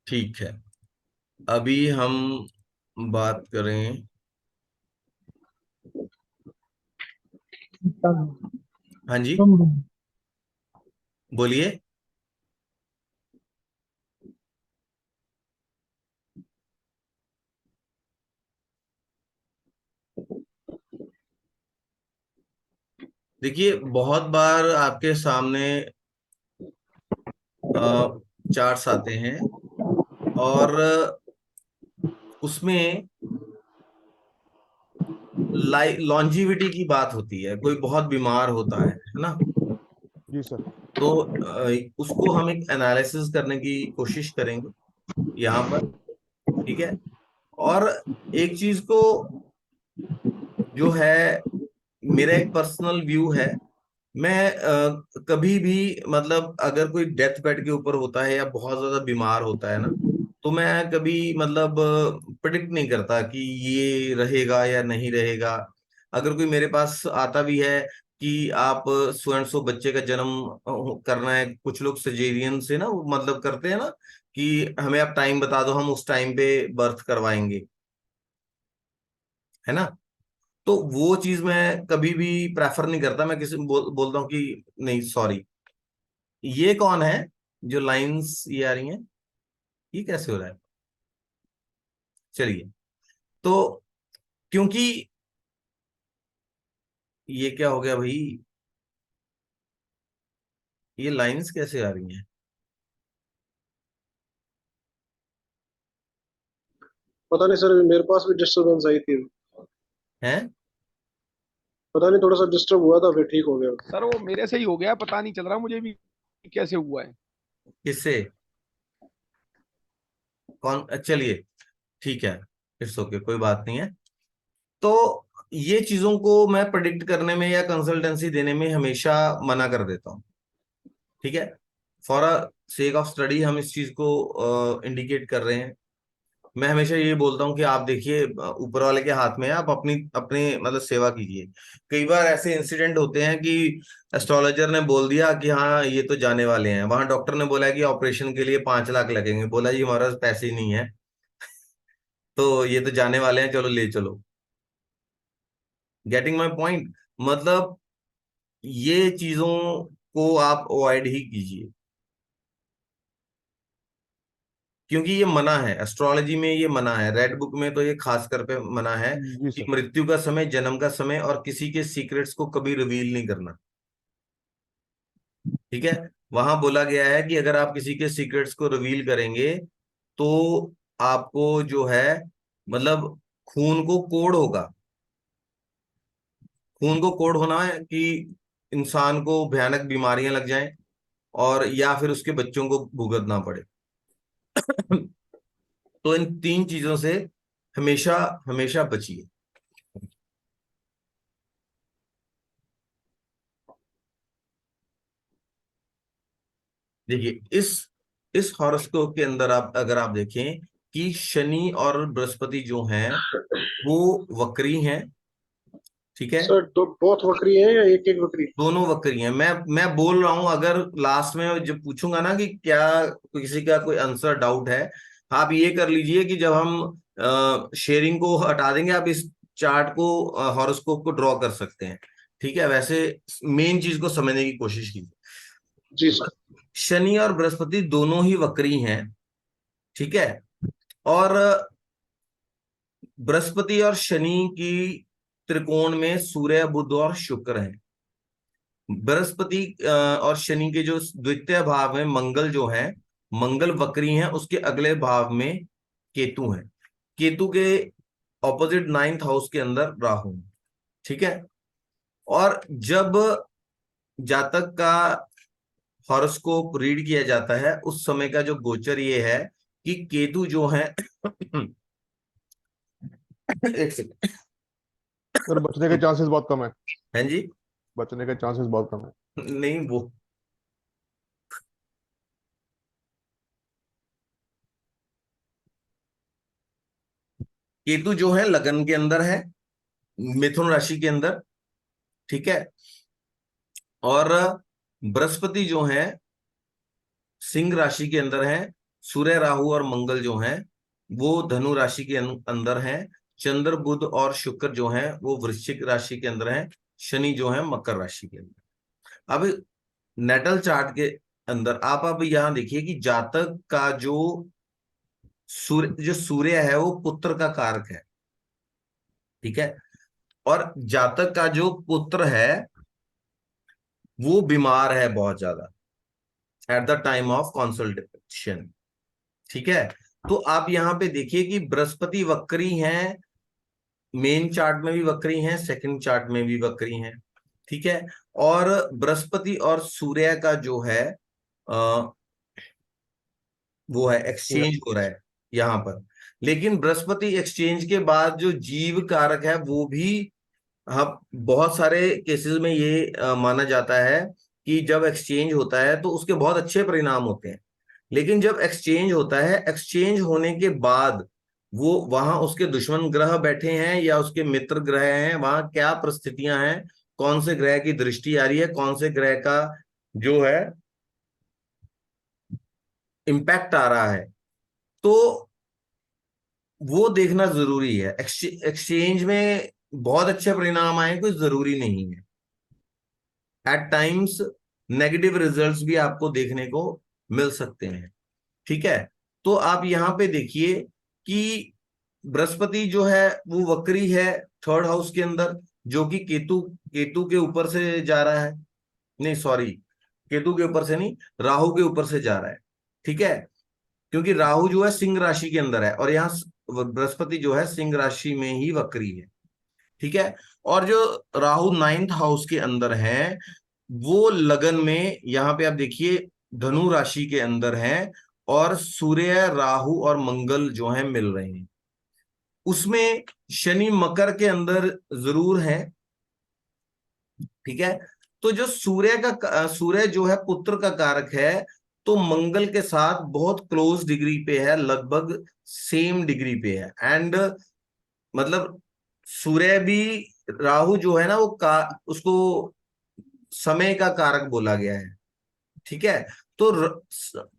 ठीक है, अभी हम बात करें। हाँ जी, तुम बोलिए। देखिए, बहुत बार आपके सामने चार्ट्स आते हैं, और उसमें लॉन्जिविटी की बात होती है। कोई बहुत बीमार होता है ना। जी सर। तो उसको हम एक एनालिसिस करने की कोशिश करेंगे यहाँ पर। ठीक है। और एक चीज को जो है, मेरा एक पर्सनल व्यू है। मैं कभी भी, मतलब अगर कोई डेथ बेड के ऊपर होता है या बहुत ज्यादा बीमार होता है ना, तो मैं कभी मतलब प्रिडिक्ट नहीं करता कि ये रहेगा या नहीं रहेगा। अगर कोई मेरे पास आता भी है कि आप सो एंड सो बच्चे का जन्म करना है, कुछ लोग सजेरियन से ना वो मतलब करते हैं ना, कि हमें आप टाइम बता दो, हम उस टाइम पे बर्थ करवाएंगे, है ना। तो वो चीज मैं कभी भी प्रेफर नहीं करता। मैं किसी को बोलता हूँ कि नहीं, सॉरी। ये कौन है जो लाइंस ये आ रही हैं, ये कैसे हो रहा है? चलिए। तो क्योंकि ये क्या हो गया भाई, ये लाइंस कैसे आ रही हैं? पता नहीं सर, मेरे पास भी डिस्टरबेंस आई थी। हैं? पता नहीं, थोड़ा सा डिस्टर्ब हुआ था, फिर ठीक हो गया। सर वो मेरे से ही हो गया, पता नहीं चल रहा मुझे भी कैसे हुआ है। किससे? कौन? चलिए, ठीक है, इट्स ओके, कोई बात नहीं है। तो ये चीजों को मैं प्रेडिक्ट करने में या कंसल्टेंसी देने में हमेशा मना कर देता हूँ। ठीक है। For a sake of study हम इस चीज को इंडिकेट कर रहे हैं। मैं हमेशा ये बोलता हूँ कि आप देखिए, ऊपर वाले के हाथ में है, आप अपनी अपने मतलब सेवा कीजिए। कई बार ऐसे इंसिडेंट होते हैं कि एस्ट्रोलॉजर ने बोल दिया कि हाँ ये तो जाने वाले हैं, वहां डॉक्टर ने बोला है कि ऑपरेशन के लिए 5 लाख लगेंगे, बोला जी हमारे पास पैसे ही नहीं है, तो ये तो जाने वाले हैं, चलो ले चलो। Getting my point? मतलब ये चीजों को आप अवॉइड ही कीजिए, क्योंकि ये मना है, एस्ट्रोलॉजी में ये मना है, रेड बुक में तो ये खास कर पे मना है जी कि सर। मृत्यु का समय, जन्म का समय और किसी के सीक्रेट्स को कभी रिवील नहीं करना। ठीक है। वहां बोला गया है कि अगर आप किसी के सीक्रेट्स को रिवील करेंगे तो आपको जो है, मतलब खून को कोड होगा। खून को कोड होना है कि इंसान को भयानक बीमारियां लग जाएं, और या फिर उसके बच्चों को भुगतना पड़े। तो इन 3 चीजों से हमेशा हमेशा बचिए। देखिए, इस हॉरोस्कोप के अंदर आप अगर आप देखें कि शनि और बृहस्पति जो हैं वो वक्री हैं। ठीक है। सर तो बहुत बकरी है या एक एक बकरी? दोनों वक्री हैं। मैं बोल रहा हूं, अगर लास्ट में जब पूछूंगा ना कि क्या किसी का कोई आंसर डाउट है, आप ये कर लीजिए कि जब हम शेयरिंग को हटा देंगे, आप इस चार्ट को, हॉरोस्कोप को ड्रॉ कर सकते हैं। ठीक है। वैसे मेन चीज को समझने की कोशिश कीजिए। जी सर। शनि और बृहस्पति दोनों ही वक्री हैं। ठीक है। और बृहस्पति और शनि की त्रिकोण में सूर्य, बुध और शुक्र हैं। बृहस्पति और शनि के जो द्वितीय भाव में मंगल जो है, मंगल वक्री हैं, उसके अगले भाव में केतु है। केतु के ऑपोजिट 9th हाउस के अंदर राहु है। ठीक है। और जब जातक का हॉरोस्कोप रीड किया जाता है, उस समय का जो गोचर ये है कि केतु जो है एक सेकंड। सर बचने के चांसेस बहुत कम है। हैं जी? बचने के चांसेस बहुत कम है। नहीं, वो केतु जो है लगन के अंदर है, मिथुन राशि के अंदर। ठीक है। और बृहस्पति जो है सिंह राशि के अंदर है, सूर्य राहु और मंगल जो हैं वो धनु राशि के अंदर हैं। चंद्र बुध और शुक्र जो हैं वो वृश्चिक राशि के अंदर हैं। शनि जो है मकर राशि के अंदर। अब नेटल चार्ट के अंदर आप अब यहां देखिए कि जातक का जो सूर्य है वो पुत्र का कारक है। ठीक है। और जातक का जो पुत्र है वो बीमार है बहुत ज्यादा at the time of consultation. ठीक है। तो आप यहां पे देखिए कि बृहस्पति वक्री हैं, मेन चार्ट में भी वक्री हैं, सेकंड चार्ट में भी वक्री हैं। ठीक है। और बृहस्पति और सूर्य का जो है वो है एक्सचेंज हो रहा है यहां पर। लेकिन बृहस्पति एक्सचेंज के बाद जो जीव कारक है वो भी, हाँ, बहुत सारे केसेस में ये माना जाता है कि जब एक्सचेंज होता है तो उसके बहुत अच्छे परिणाम होते हैं। लेकिन जब एक्सचेंज होता है, एक्सचेंज होने के बाद वो वहां उसके दुश्मन ग्रह बैठे हैं या उसके मित्र ग्रह हैं, वहां क्या परिस्थितियां हैं, कौन से ग्रह की दृष्टि आ रही है, कौन से ग्रह का जो है इम्पैक्ट आ रहा है, तो वो देखना जरूरी है। एक्सचेंज में बहुत अच्छे परिणाम आए कोई जरूरी नहीं है। एट टाइम्स नेगेटिव रिजल्ट्स भी आपको देखने को मिल सकते हैं। ठीक है। तो आप यहां पे देखिए कि बृहस्पति जो है वो वक्री है थर्ड हाउस के अंदर, जो कि केतु केतु के ऊपर से जा रहा है। नहीं, सॉरी, केतु के ऊपर से नहीं, राहु के ऊपर से जा रहा है। ठीक है। क्योंकि राहु जो है सिंह राशि के अंदर है और यहाँ बृहस्पति जो है सिंह राशि में ही वक्री है। ठीक है। और जो राहु नाइन्थ हाउस के अंदर है वो लगन में, यहां पे आप देखिए, धनु राशि के अंदर है और सूर्य राहु और मंगल जो है मिल रहे हैं। उसमें शनि मकर के अंदर जरूर है। ठीक है। तो जो सूर्य जो है पुत्र का कारक है, तो मंगल के साथ बहुत क्लोज डिग्री पे है, लगभग सेम डिग्री पे है। एंड मतलब सूर्य भी, राहु जो है ना वो उसको समय का कारक बोला गया है। ठीक है। तो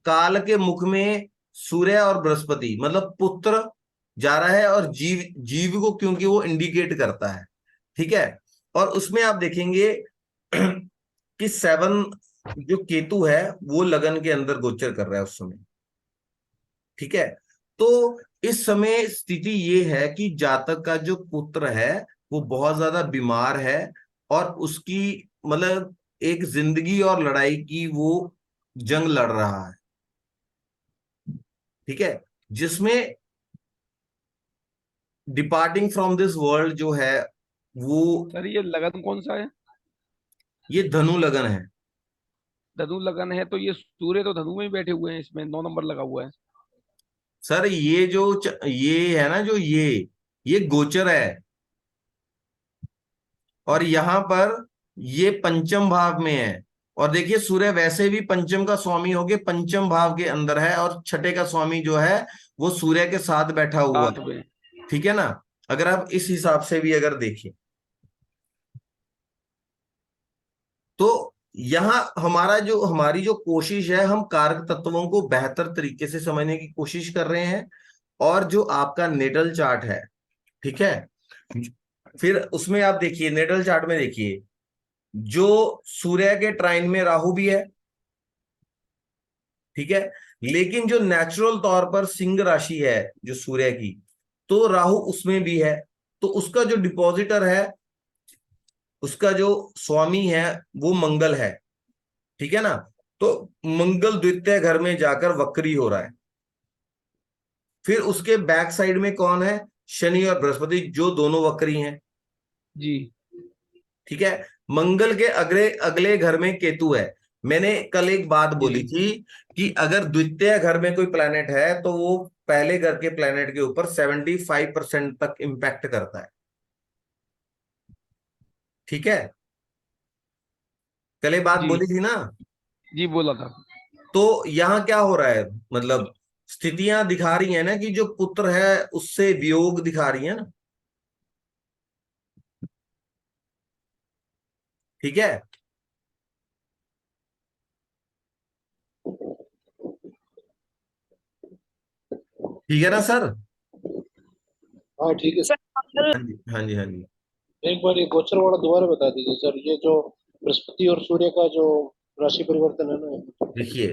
काल के मुख में सूर्य और बृहस्पति मतलब पुत्र जा रहा है और जीव जीव को क्योंकि वो इंडिकेट करता है। ठीक है। और उसमें आप देखेंगे कि 7 जो केतु है वो लगन के अंदर गोचर कर रहा है उस समय। ठीक है। तो इस समय स्थिति ये है कि जातक का जो पुत्र है वो बहुत ज्यादा बीमार है और उसकी मतलब एक जिंदगी और लड़ाई की वो जंग लड़ रहा है। ठीक है। जिसमें डिपार्टिंग फ्रॉम दिस वर्ल्ड जो है वो, सर ये लगन कौन सा है? ये धनु लगन है। धनु लगन है तो ये सूर्य तो धनु में ही बैठे हुए हैं, इसमें 9 नंबर लगा हुआ है। सर ये है ना जो ये गोचर है। और यहां पर ये पंचम भाव में है। और देखिए सूर्य वैसे भी पंचम का स्वामी होके पंचम भाव के अंदर है और छठे का स्वामी जो है वो सूर्य के साथ बैठा हुआ साथ है। में। ठीक है ना। अगर आप इस हिसाब से भी अगर देखें तो यहां हमारी जो कोशिश है, हम कारक तत्वों को बेहतर तरीके से समझने की कोशिश कर रहे हैं। और जो आपका नेटल चार्ट है, ठीक है, फिर उसमें आप देखिए नेटल चार्ट में देखिए जो सूर्य के ट्राइन में राहु भी है। ठीक है। लेकिन जो नेचुरल तौर पर सिंह राशि है जो सूर्य की, तो राहु उसमें भी है। तो उसका जो डिपॉजिटर है, उसका जो स्वामी है वो मंगल है। ठीक है ना। तो मंगल द्वितीय घर में जाकर वक्री हो रहा है। फिर उसके बैक साइड में कौन है? शनि और बृहस्पति जो दोनों वक्री हैं। जी। ठीक है। मंगल के अगले अगले घर में केतु है। मैंने कल एक बात बोली जी। थी कि अगर द्वितीय घर में कोई प्लैनेट है तो वो पहले घर के प्लैनेट के ऊपर 75% तक इंपैक्ट करता है। ठीक है। कल ये बात जी। बोली थी ना। जी बोला था। तो यहां क्या हो रहा है, मतलब स्थितियां दिखा रही है ना कि जो पुत्र है उससे वियोग दिखा रही है ना। ठीक है। ठीक है ना सर? हाँ ठीक है सर। हाँ जी, हाँ जी, हाँ जी। एक बार ये गोचर वाला दोबारा बता दीजिए सर, ये जो बृहस्पति और सूर्य का जो राशि परिवर्तन है ना। देखिए,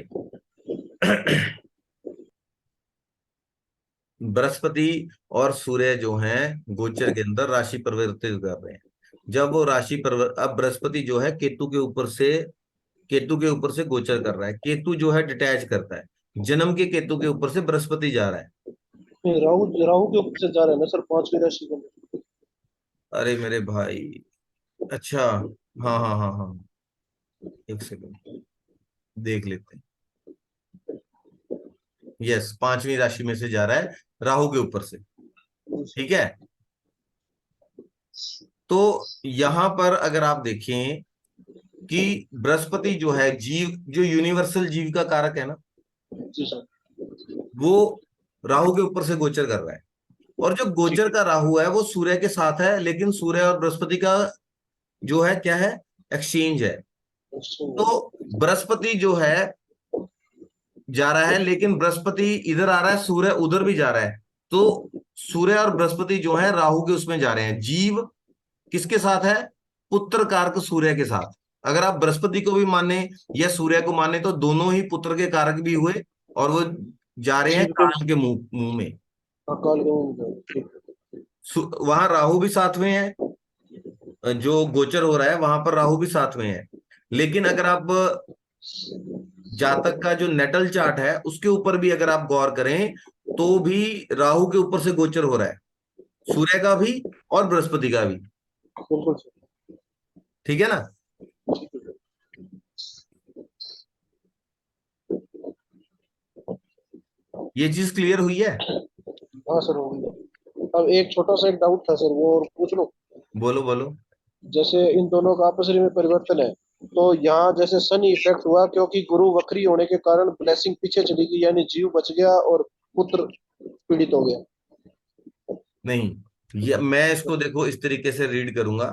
बृहस्पति और सूर्य जो हैं गोचर के अंदर राशि परिवर्तित कर रहे हैं। जब वो अब बृहस्पति जो है केतु के ऊपर से गोचर कर रहा है। केतु जो है डिटैच करता है, जन्म के केतु के ऊपर से बृहस्पति जा रहा है। नहीं, राहु राहु के ऊपर से जा रहे हैं ना सर, पांचवी राशि के अंदर। अरे मेरे भाई, अच्छा, हाँ हाँ हाँ हाँ, एक सेकंड देख लेते हैं। यस, पांचवी राशि में से जा रहा है, राहु के ऊपर से। ठीक है, तो यहां पर अगर आप देखें कि बृहस्पति जो है जीव, जो यूनिवर्सल जीव का कारक है ना, जी सर। वो राहु के ऊपर से गोचर कर रहा है। और जो ठीक गोचर का राहु है वो सूर्य के साथ है, लेकिन सूर्य और बृहस्पति का जो है क्या है, एक्सचेंज है। है। तो बृहस्पति जो है जा रहा है, लेकिन बृहस्पति इधर आ रहा है, सूर्य उधर भी जा रहा है। तो सूर्य और बृहस्पति जो है राहु के उसमें जा रहे हैं। जीव किसके साथ है? पुत्र कारक सूर्य के साथ। अगर आप बृहस्पति को भी माने या सूर्य को माने तो दोनों ही पुत्र के कारक भी हुए, और वो जा रहे हैं जीव के काल के मुंह मुंह में। अकाल के मुंह में, ठीक है। वहां राहु भी साथ में है, जो गोचर हो रहा है वहां पर राहु भी साथ में है। लेकिन अगर आप जातक का जो नेटल चार्ट है उसके ऊपर भी अगर आप गौर करें तो भी राहु के ऊपर से गोचर हो रहा है, सूर्य का भी और बृहस्पति का भी। बिल्कुल सर। ठीक है ना? ठीक है। ये चीज क्लियर हुई है? हाँ सर, हो गया। अब एक छोटा सा एक डाउट था सर, वो और पूछ लो। बोलो बोलो। जैसे इन दोनों का आपस में परिवर्तन है, तो यहाँ जैसे सन इफेक्ट हुआ, क्योंकि गुरु वक्री होने के कारण ब्लेसिंग पीछे चली गई, यानी जीव बच गया और पुत्र पीड़ित हो गया। नहीं, ये मैं इसको देखो इस तरीके से रीड करूंगा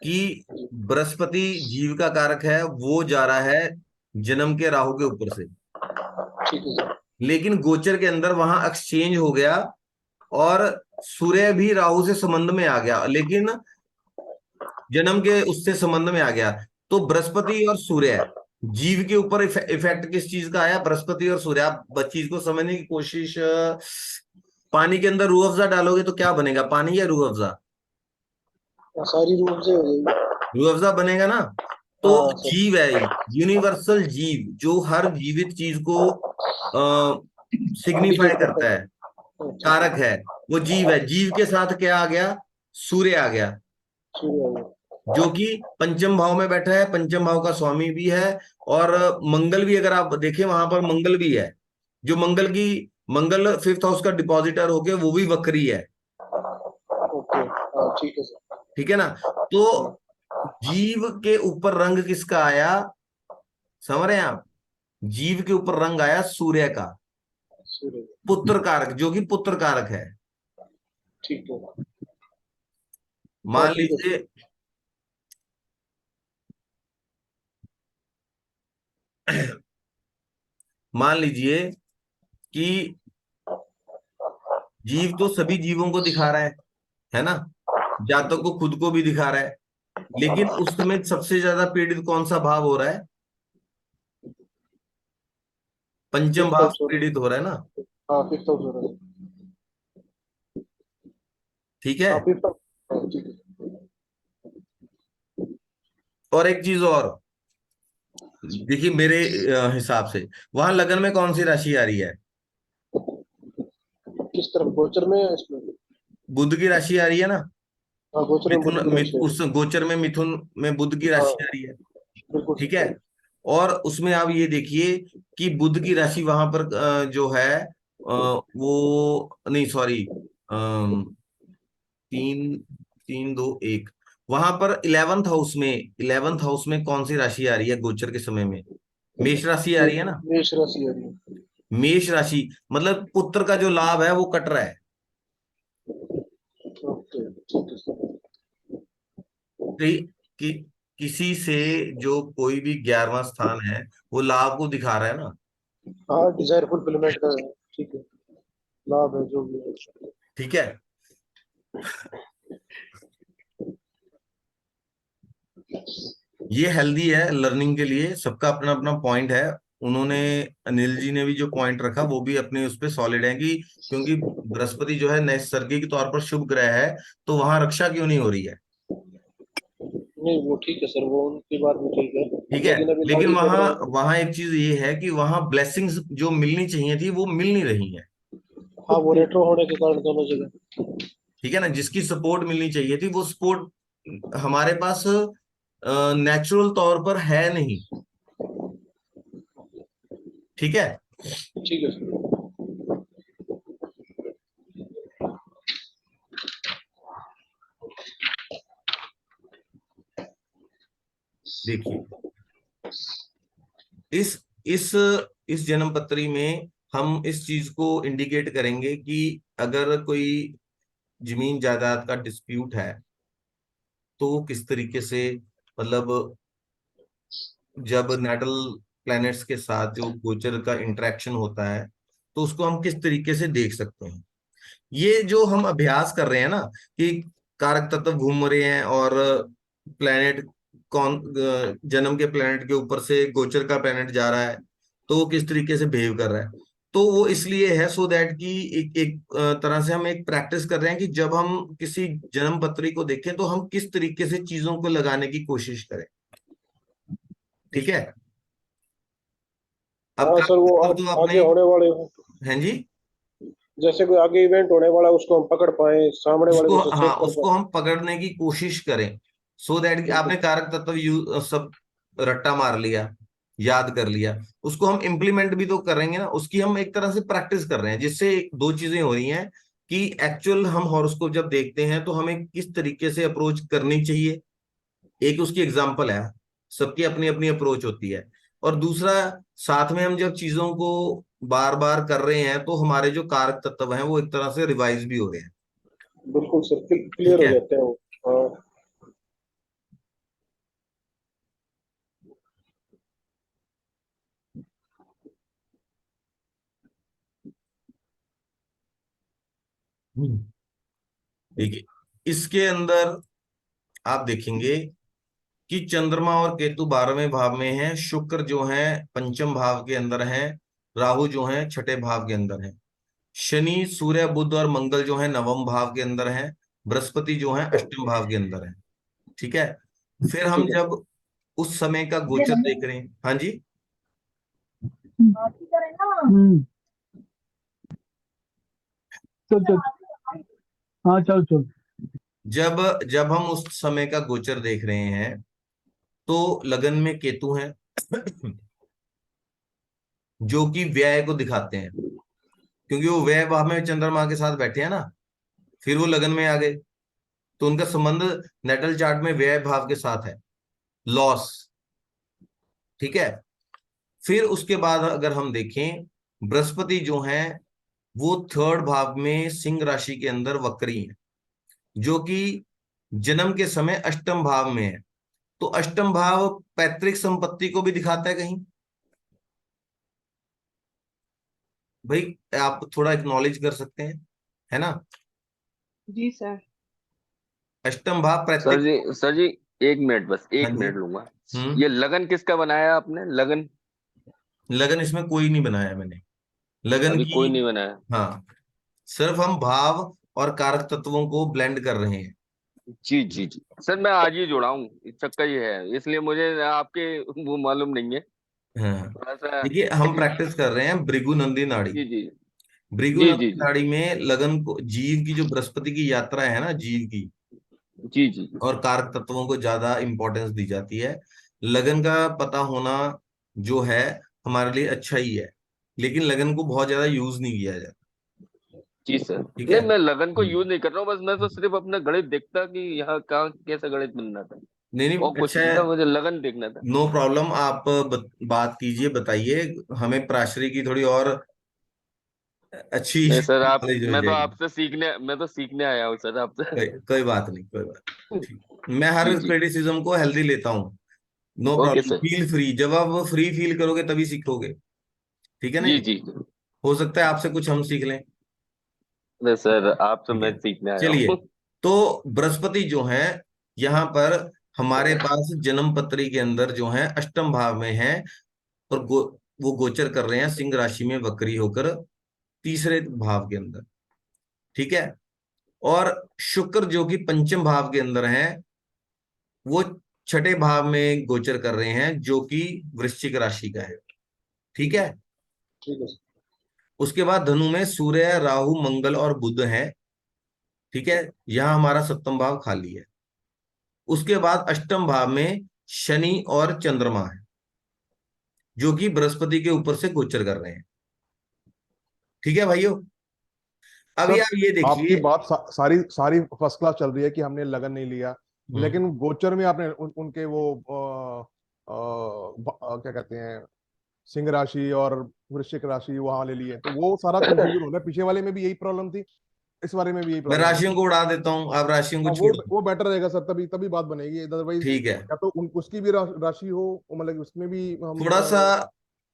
कि बृहस्पति जीव का कारक है, वो जा रहा है जन्म के राहु के ऊपर से। ठीक है सर। लेकिन गोचर के अंदर वहां एक्सचेंज हो गया, और सूर्य भी राहु से संबंध में आ गया, लेकिन जन्म के उससे संबंध में आ गया। तो बृहस्पति और सूर्य जीव के ऊपर इफेक्ट किस चीज का आया? बृहस्पति और सूर्य। आप चीज को समझने की कोशिश, पानी के अंदर रूह अफ़ज़ा डालोगे तो क्या बनेगा, पानी या रूह अफ़ज़ा? सारी रूप से हो जाएगी। रूह अफ़ज़ा बनेगा ना। तो हाँ सर। जीव है, यूनिवर्सल जीव जो हर जीवित चीज को सिग्निफाई इंडिकेट करता करता है, है। ठीक कारक है। है, वो जीव है। जीव के साथ क्या आ गया? सूर्य आ गया, सूर्य हो गया। जो कि पंचम भाव में बैठा है, पंचम भाव का स्वामी भी है। और मंगल भी, अगर आप देखें वहां पर मंगल भी है, जो मंगल फिफ्थ हाउस का डिपॉजिटर होके वो भी वक्री है। ओके, हाँ ठीक है सर। ठीक है ना? तो हाँ, जीव के ऊपर रंग किसका आया, समझ रहे हैं आप? जीव के ऊपर रंग आया सूर्य का, सूर्य। पुत्र कारक, जो कि पुत्र कारक है। ठीक है। हाँ मान ठीक है सर। लीजिए, मान लीजिए कि जीव तो सभी जीवों को दिखा रहा है ना? जातक को खुद को भी दिखा रहा है, लेकिन उस समय सबसे ज्यादा पीड़ित कौन सा भाव हो रहा है? पंचम फिफ्थ भाव हाउस हो रहा पीड़ित हो रहा है ना। है। हाँ फिफ्थ हाउस हो रहा है। ठीक है। हाँ फिफ्थ हाउस। हाँ ठीक है। और एक चीज और, देखिए मेरे हिसाब से वहां लगन में कौन सी राशि आ रही है? किस तरफ, गोचर में या इसमें? बुध की राशि आ रही है ना। हाँ गोचर में बुध की राशि है। उस गोचर में मिथुन में बुध की हाँ राशि आ रही है। बिल्कुल ठीक है। सर। और उसमें आप ये देखिए कि बुध की राशि वहां पर जो है, वो नहीं, सॉरी, तीन, तीन दो एक, वहां पर इलेवेंथ हाउस में कौन सी राशि आ रही है गोचर के समय में? मेष राशि आ रही है ना। मेष राशि आ रही है। मेष राशि मतलब पुत्र का जो लाभ है वो कट रहा है। ओके ठीक है सर। कि, कि किसी से जो कोई भी 11वां स्थान है वो लाभ को दिखा रहा है ना। हाँ डिजायर फुलफिलमेंट का है। ठीक है। लाभ है जो भी है। ठीक है। ये हेल्दी है लर्निंग के लिए, सबका अपना अपना पॉइंट है। उन्होंने, अनिल जी ने भी जो पॉइंट रखा वो भी अपने उस पे सॉलिड है कि क्योंकि बृहस्पति जो है नैसर्गिक तौर पर शुभ ग्रह है, तो वहां रक्षा क्यों नहीं हो रही है। नहीं वो ठीक है सर, वो उनकी बात भी ठीक है। ठीक है। लेकिन अभी लेकिन लागी पड़ वहां रहे हैं। वहां एक चीज ये है कि वहां ब्लेसिंग्स जो मिलनी चाहिए थी वो मिल नहीं रही है। हाँ वो रेट्रो होने के कारण दोनों जगह। ठीक है ना, जिसकी सपोर्ट मिलनी चाहिए थी वो सपोर्ट हमारे पास नेचुरल तौर पर है नहीं। ठीक है। ठीक है सर। देखिए, इस इस इस जन्म पत्री में हम इस चीज को इंडिकेट करेंगे कि अगर कोई जमीन जायदाद का डिस्प्यूट है तो वो किस तरीके से, मतलब जब नेटल प्लैनेट्स के साथ जो गोचर का इंटरेक्शन होता है तो उसको हम किस तरीके से देख सकते हैं। ये जो हम अभ्यास कर रहे हैं ना, कि कारक तत्व घूम रहे हैं और प्लैनेट कौन जन्म के प्लैनेट के ऊपर से गोचर का प्लैनेट जा रहा है तो वो किस तरीके से बिहेव कर रहा है, तो वो इसलिए है सो दैट कि एक तरह से हम एक प्रैक्टिस कर रहे हैं कि जब हम किसी जन्म पत्री को देखें तो हम किस तरीके से चीजों को लगाने की कोशिश करें। ठीक है। अब हाँ सर, कारक वो तत्व तो आगे आपने, होने वाले हो, हैं जी, जैसे कोई आगे इवेंट होने वाला है, उसको हम पकड़ पाए, सामने वाले उसको, को से हाँ चेक कर उसको पाए। हम पकड़ने की कोशिश करें। सो दैट कि बिल्कुल। आपने कारक तत्व सब रट्टा मार लिया, याद कर लिया, उसको हम इम्प्लीमेंट भी तो करेंगे ना, उसकी हम एक तरह से प्रैक्टिस कर रहे हैं, जिससे दो चीजें हो रही हैं कि एक्चुअल हम हॉरोस्कोप जब देखते हैं तो हमें किस तरीके से अप्रोच करनी चाहिए। एक उसकी एग्जाम्पल है, सबकी अपनी अपनी अप्रोच होती है। और दूसरा, साथ में हम जब चीजों को बार बार कर रहे हैं तो हमारे जो कारक तत्व हैं वो एक तरह से रिवाइज भी हो रहे हैं। बिल्कुल सर, ठीक क्लियर हो है। जाते हैं वो। हाँ। हम्म। देखिए, इसके अंदर आप देखेंगे कि चंद्रमा और केतु 12वें भाव में है, शुक्र जो है पंचम भाव के अंदर है, राहु जो है छठे भाव के अंदर है, शनि सूर्य बुध और मंगल जो है नवम भाव के अंदर है, बृहस्पति जो है अष्टम भाव के अंदर है। ठीक है। फिर हम ठीक है। जब उस समय का गोचर देख रहे हैं, हाँ जी, हम्म। चल चल। हाँ चल चल। जब जब हम उस समय का गोचर देख रहे हैं तो लगन में केतु है जो कि व्यय को दिखाते हैं, क्योंकि वो व्यय भाव में चंद्रमा के साथ बैठे हैं ना, फिर वो लगन में आ गए, तो उनका संबंध नेटल चार्ट में व्यय भाव के साथ है, लॉस। ठीक है। फिर उसके बाद अगर हम देखें, बृहस्पति जो है वो थर्ड भाव में सिंह राशि के अंदर वक्री है, जो कि जन्म के समय अष्टम भाव में है। तो अष्टम भाव पैतृक संपत्ति को भी दिखाता है कहीं। भाई, आप थोड़ा एक्नॉलेज कर सकते हैं, है ना। जी सर। अष्टम भाव सर पैतृक। जी, सर जी, एक मिनट, बस हाँ एक जी। मिनट लूंगा। ये हम्म। लगन किसका बनाया आपने, लगन? लगन इसमें कोई नहीं बनाया मैंने, लगन अभी की। कोई नहीं बनाया। हाँ, सिर्फ हम भाव और कारक तत्वों को ब्लेंड कर रहे हैं। जी जी जी सर, मैं आज ही जुड़ा हूँ, चक्कर ये है, इसलिए मुझे आपके वो मालूम नहीं है, हाँ, थोड़ा सा। देखिए हम प्रैक्टिस कर रहे हैं भृगु नंदी नाड़ी। जी जी भृगु जी जी नंदी जी नाड़ी में लगन को, जीव की जो बृहस्पति की यात्रा है ना, जीव की, जी जी जी। और कारक तत्वों को ज्यादा इंपॉर्टेंस दी जाती है। लगन का पता होना जो है हमारे लिए अच्छा ही है, लेकिन लगन को बहुत ज्यादा यूज नहीं किया जाता। जी सर। ठीक नहीं, है। मैं लगन को यूज नहीं कर रहा हूँ, बस मैं तो सिर्फ अपना गणित देखता कि यहाँ कहाँ कैसा गणित बनना था, नहीं नहीं, और कुछ अच्छा नहीं है, था, मुझे लगन देखना था। No problem. आप बात कीजिए, बताइए, हमें प्राशरी की थोड़ी और अच्छी नहीं सर, आप, नॉलेज हो मैं तो जाएगी। आपसे सीखने, मैं तो सीखने आया हूँ सर आपसे। कोई बात नहीं, कोई बात नहीं। ठीक। मैं हर जी जी। क्रिटिसिज्म को हेल्दी लेता हूँ। No okay problem, sir. Feel free, जब आप फ्री फील करोगे तभी सीखोगे। ठीक है ना जी जी। जी हो सकता है आपसे कुछ हम सीख लें। नहीं सर, आपसे ठीक मैं है, सीखने आया चलिए। हूँ। तो बृहस्पति जो है यहाँ पर हमारे पास जन्म पत्री के अंदर जो है अष्टम भाव में है, और वो गोचर कर रहे हैं सिंह राशि में वक्री होकर तीसरे भाव के अंदर। ठीक है। और शुक्र जो कि पंचम भाव के अंदर है, वो छठे भाव में गोचर कर रहे हैं, जो कि वृश्चिक राशि का है। ठीक है। ठीक है उसके बाद धनु में सूर्य, राहु, मंगल और बुध है। ठीक है। यहां हमारा सप्तम भाव खाली है। उसके बाद अष्टम भाव में शनि और चंद्रमा है, जो कि बृहस्पति के ऊपर से गोचर कर रहे हैं। ठीक है भाइयों। अभी सर आप ये आपकी देखिए। बात सारी सारी फर्स्ट क्लास चल रही है कि हमने लगन नहीं लिया, हम्म। लेकिन गोचर में आपने उनके वो क्या कहते हैं, सिंह राशि और वृश्चिक राशि वहां ले लिए, तो वो सारा कंफ्यूजन हो रहा है। पीछे वाले में भी यही प्रॉब्लम थी, इस बारे में भी यही मैं प्रॉब्लम है। राशियों को उड़ा देता हूं, आप राशियों को हाँ, छोड़ दो। वो बेटर रहेगा सर, तभी तभी बात बनेगी, अदरवाइज ठीक है। या तो उसकी भी राशि हो, मतलब उसमें भी हम थोड़ा सा।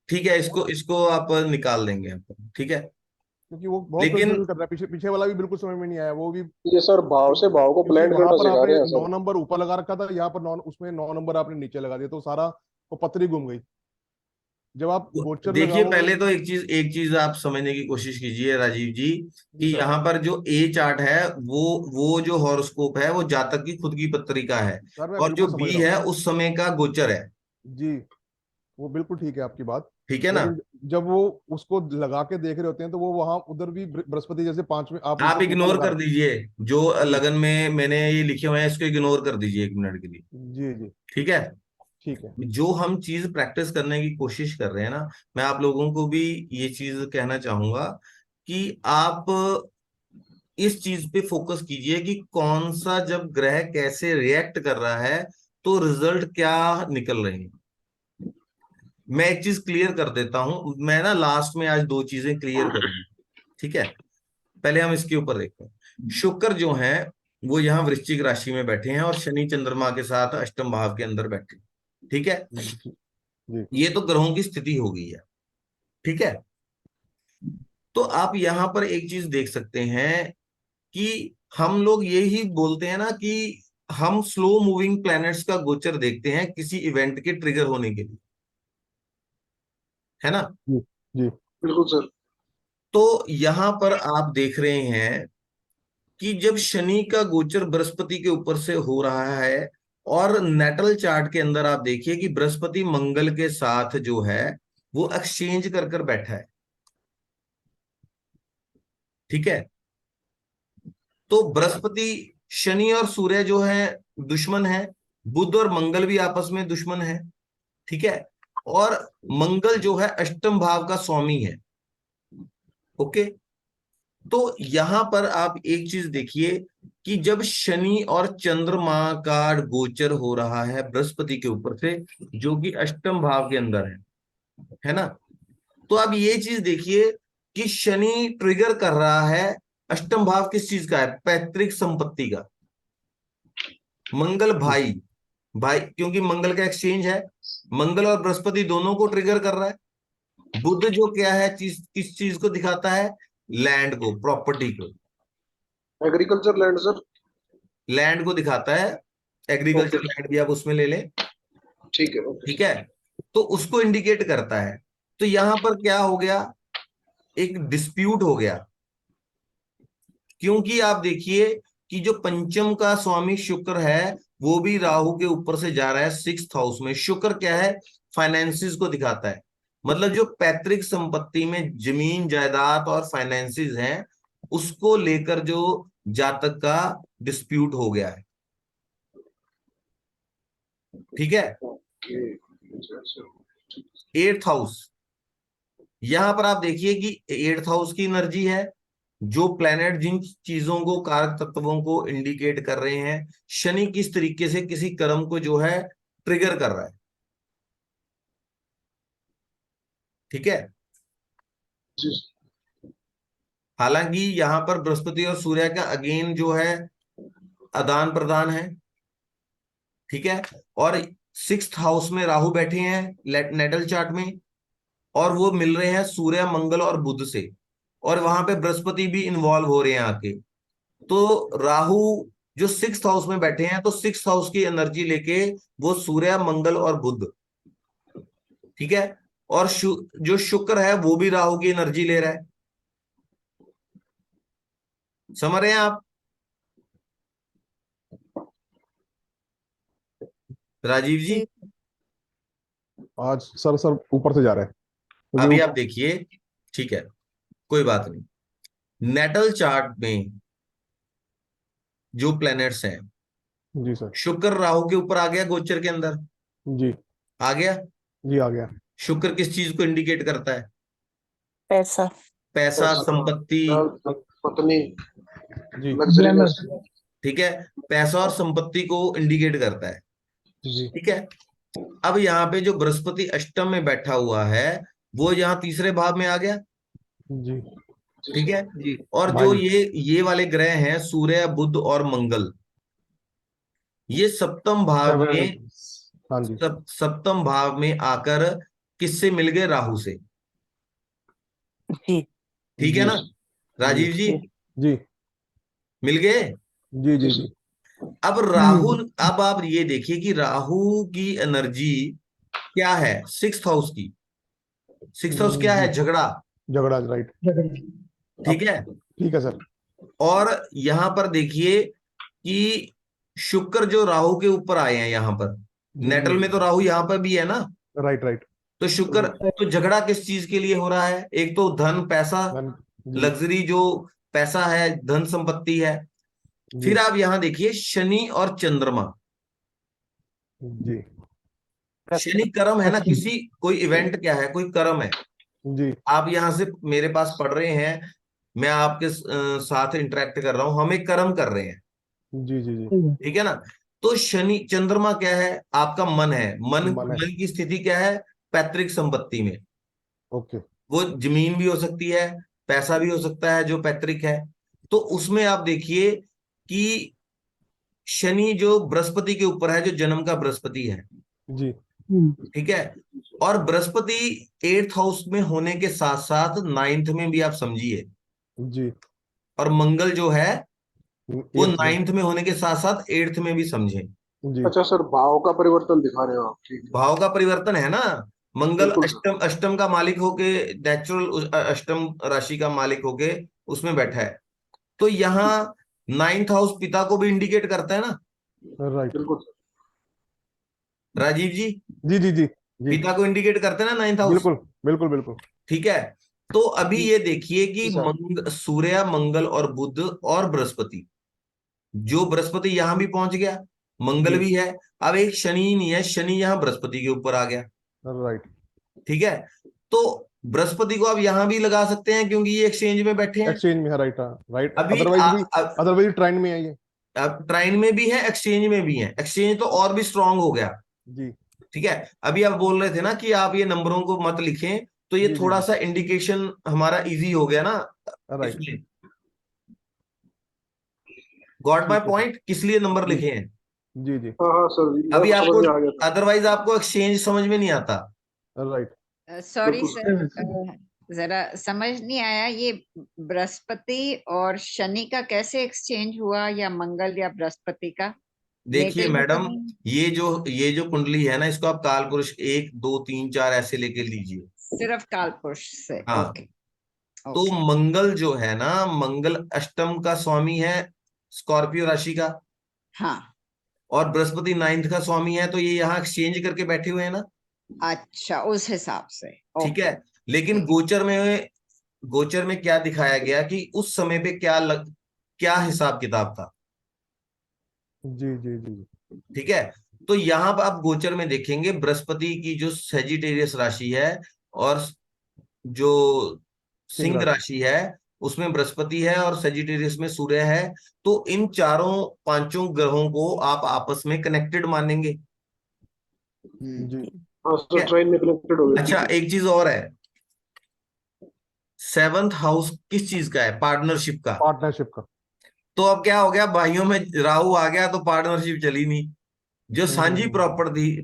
ठीक है, इसको इसको आप निकाल देंगे यहाँ पर। ठीक है। क्योंकि वो बहुत लेकिन कंफ्यूजन कर रहा है, पीछे पीछे वाला भी बिल्कुल समझ में नहीं आया वो भी। ये सर भाव से भाव को क्योंकि ब्लेंड वहां करना पर सिखा आपने रहे हैं 9 नंबर ऊपर लगा रखा था, यहाँ पर 9, उसमें 9 नंबर आपने नीचे लगा दिया, तो सारा वो पतरी घूम गई जब आप गोचर देखिए, लगाओगे। पहले तो एक चीज आप समझने की कोशिश कीजिए राजीव जी, जी कि सर। यहाँ पर जो ए चार्ट है, वो जो हॉरोस्कोप है वो जातक की खुद की पत्रिका है, सर मैं और जो बिल्कुल समझ बी रहा हूँ। है उस समय का गोचर है। जी, वो बिल्कुल ठीक है आपकी बात। ठीक है ना। लेकिन जब वो उसको लगा के देख रहे होते हैं, तो वो वहां उधर भी बृहस्पति जैसे 5 में आप आप ऊपर ऊपर इग्नोर लगा कर रखे। दीजिए, जो जी लगन में मैंने ये लिखे हुए हैं इसको इग्नोर कर दीजिए 1 मिनट के लिए। जी जी। ठीक है। ठीक है। जो हम चीज प्रैक्टिस करने की कोशिश कर रहे हैं ना, मैं आप लोगों को भी ये चीज कहना चाहूंगा कि आप इस चीज पे फोकस कीजिए कि कौन सा जब ग्रह कैसे रिएक्ट कर रहा है, तो रिजल्ट क्या निकल रहे हैं। मैं एक चीज क्लियर कर देता हूं, मैं ना लास्ट में आज 2 चीजें क्लियर करूंगी। ठीक है। पहले हम इसके ऊपर देखते हैं। शुक्र जो है वो यहाँ वृश्चिक राशि में बैठे हैं, और शनि चंद्रमा के साथ अष्टम भाव के अंदर बैठे हैं। ठीक है। जी ये तो ग्रहों की स्थिति हो गई है। ठीक है। तो आप यहां पर एक चीज देख सकते हैं कि हम लोग ये ही बोलते हैं ना कि हम स्लो मूविंग प्लैनेट्स का गोचर देखते हैं किसी इवेंट के ट्रिगर होने के लिए, है ना। जी जी। बिल्कुल सर। तो यहां पर आप देख रहे हैं कि जब शनि का गोचर बृहस्पति के ऊपर से हो रहा है, और नेटल चार्ट के अंदर आप देखिए कि बृहस्पति मंगल के साथ जो है वो एक्सचेंज कर कर बैठा है। ठीक है। तो बृहस्पति, शनि और सूर्य जो है दुश्मन है, बुध और मंगल भी आपस में दुश्मन है। ठीक है। और मंगल जो है अष्टम भाव का स्वामी है। ओके। तो यहां पर आप एक चीज देखिए कि जब शनि और चंद्रमा का गोचर हो रहा है बृहस्पति के ऊपर से, जो कि अष्टम भाव के अंदर है ना, तो आप ये चीज देखिए कि शनि ट्रिगर कर रहा है। अष्टम भाव किस चीज का है? पैतृक संपत्ति का। मंगल जी भाई भाई, क्योंकि मंगल का एक्सचेंज है, मंगल और बृहस्पति दोनों को ट्रिगर कर रहा है। बुध जो क्या है, चीज किस चीज को दिखाता है? लैंड को, प्रॉपर्टी को। Agriculture land sir. लैंड को दिखाता है। ओके एग्रीकल्चर लैंड भी आप उसमें ले लें। ठीक है ओके ठीक सर। है। तो उसको इंडिकेट करता है। तो यहां पर क्या हो गया? एक डिस्प्यूट हो गया, क्योंकि आप देखिए कि जो पंचम का स्वामी शुक्र है, वो भी राहु के ऊपर से जा रहा है 6th हाउस में। शुक्र क्या है? फाइनेंसिस को दिखाता है। मतलब जो पैतृक संपत्ति में जमीन जायदाद और फाइनेंसिस हैं, उसको लेकर जो जातक का डिस्प्यूट हो गया है। ठीक है। ओके 8th हाउस, यहां पर आप देखिए कि 8th हाउस की एनर्जी है। जो प्लेनेट जिन चीजों को, कारक तत्वों को इंडिकेट कर रहे हैं, शनि किस तरीके से किसी कर्म को जो है ट्रिगर कर रहा है। ठीक है। जी हालांकि यहां पर बृहस्पति और सूर्य का अगेन जो है आदान प्रदान है। ठीक है। और 6th हाउस में राहु बैठे हैं नेटल चार्ट में, और वो मिल रहे हैं सूर्य, मंगल और बुध से। और वहां पे बृहस्पति भी इन्वॉल्व हो रहे हैं आके। तो राहु जो 6th हाउस में बैठे हैं, तो 6th हाउस की एनर्जी लेके वो सूर्य, मंगल और बुध, ठीक है। और जो शुक्र है वो भी राहु की एनर्जी ले रहा है। समझ रहे हैं आप राजीव जी? आज सर ऊपर से जा रहे हैं अभी क्योंकि आप देखिए, ठीक है, कोई बात नहीं। नेटल चार्ट में जो प्लैनेट्स हैं, जी सर। शुक्र राहु के ऊपर आ गया गोचर के अंदर, जी आ गया। जी आ गया। शुक्र किस चीज को इंडिकेट करता है? पैसा। पैसा, संपत्ति, पत्नी, जी लग्जरीनेस। ठीक है। पैसा और संपत्ति को इंडिकेट करता है, जी ठीक है। अब यहाँ पे जो बृहस्पति अष्टम में बैठा हुआ है, वो यहाँ तीसरे भाव में आ गया, जी ठीक है। जी और जो भाई। ये वाले ग्रह हैं, सूर्य, बुध और मंगल, ये सप्तम भाव में, हाँ जी सप्तम भाव में आकर किससे मिल गए? राहु से, जी ठीक है जी ना राजीव जी? जी मिल गए। जी जी जी अब राहु, अब आप ये देखिए कि राहु की एनर्जी क्या है? 6th हाउस की। 6th हाउस क्या जी है? झगड़ा, झगड़ा राइट। ठीक है। ठीक है सर। और यहां पर देखिए कि शुक्र जो राहु के ऊपर आए हैं यहां पर, नेटल में तो राहु यहां पर भी है ना। Right right. तो शुक्र, तो झगड़ा किस चीज के लिए हो रहा है? एक तो धन, पैसा, जी लग्जरी जो पैसा है, धन संपत्ति है। जी फिर आप यहां देखिए शनि और चंद्रमा। जी शनि कर्म है ना, किसी कोई इवेंट क्या है? कोई कर्म है। जी आप यहां से मेरे पास पढ़ रहे हैं, मैं आपके साथ इंटरेक्ट कर रहा हूं, हम एक कर्म कर रहे हैं, जी जी जी ठीक है ना। तो शनि, चंद्रमा क्या है? आपका मन है। मन मन है। मन की स्थिति क्या है? पैतृक संपत्ति में। ओके। वो जमीन भी हो सकती है, पैसा भी हो सकता है जो पैतृक है। तो उसमें आप देखिए कि शनि जो बृहस्पति के ऊपर है, जो जन्म का बृहस्पति है, जी ठीक है। और बृहस्पति 8th हाउस में होने के साथ साथ 9th में भी आप समझिए। जी और मंगल जो है वो 8th में। 9th में होने के साथ साथ 8th में भी समझे। जी अच्छा सर, भाव का परिवर्तन दिखा रहे हो आप, ठीक है। भाव का परिवर्तन है ना। मंगल बिल्कुल सर। अष्टम, अष्टम का मालिक होके, नेचुरल अष्टम राशि का मालिक होके उसमें बैठा है। तो यहाँ 9th हाउस पिता को भी इंडिकेट करता है ना राइट। बिल्कुल सर। राजीव जी? जी जी जी जी पिता को इंडिकेट करते हैं ना 9th हाउस, बिल्कुल बिल्कुल बिल्कुल। ठीक है। तो अभी ये देखिए कि जी सर। सूर्य, मंगल और बुध और बृहस्पति, जो बृहस्पति यहां भी पहुंच गया, मंगल जी भी है। अब एक शनि नहीं है, शनि यहां बृहस्पति के ऊपर आ गया, राइट। ठीक है। तो बृहस्पति को आप यहां भी लगा सकते हैं क्योंकि ये एक्सचेंज में बैठे हैं। एक्सचेंज में है राइट। हाँ राइट। अभी अदरवाइज ट्रेंड में है ये। अब ट्राइन में भी है, एक्सचेंज में भी है। एक्सचेंज तो और भी स्ट्रांग हो गया, जी ठीक है। अभी आप बोल रहे थे ना कि आप ये नंबरों को मत लिखें, तो ये जी जी थोड़ा जी सा इंडिकेशन हमारा इजी हो गया ना राइट। इसमें। गॉट माय ठीक है सर। पॉइंट? किस लिए नंबर जी लिखे हैं? जी जी हाँ हाँ सर, मेरे अभी को समझ आपको, में आ गया था। अदरवाइज आपको एक्सचेंज समझ में नहीं आता। राइट। सॉरी बिल्कुल सर, जरा समझ नहीं आया, ये बृहस्पति और शनि का कैसे एक्सचेंज हुआ, या मंगल या बृहस्पति का? देखिए नेटल में तो मैडम, नहीं। ये जो कुंडली है ना, इसको आप काल पुरुष 1 2 3 4 ऐसे लेके लीजिए। सिर्फ काल पुरुष से? हाँ। ओके तो ओके। मंगल जो है ना, मंगल अष्टम का स्वामी है, स्कॉर्पियो राशि का। हाँ और बृहस्पति 9th का स्वामी है, तो ये यहाँ एक्सचेंज करके बैठे हुए हैं ना, अच्छा, उस हिसाब से। ठीक ओके है। लेकिन ठीक है। गोचर में क्या दिखाया गया कि उस समय पे क्या हिसाब किताब था, जी जी जी ठीक है। तो यहां पर आप गोचर में देखेंगे बृहस्पति की जो सेजिटेरियस राशि है और जो सिंह सिंह राशि। राशि है, उसमें बृहस्पति है और सेजिटेरियस में सूर्य है। तो इन चारों पांचों ग्रहों को आप आपस में कनेक्टेड मानेंगे, जी हाँ ठीक सर, है। ट्रेन में कनेक्टेड हो गए। अच्छा, एक चीज और है, 7th हाउस किस चीज का है? पार्टनरशिप का। पार्टनरशिप का। तो अब क्या हो गया, भाइयों में राहु आ गया तो पार्टनरशिप चली नहीं। जो सांझी हम्म।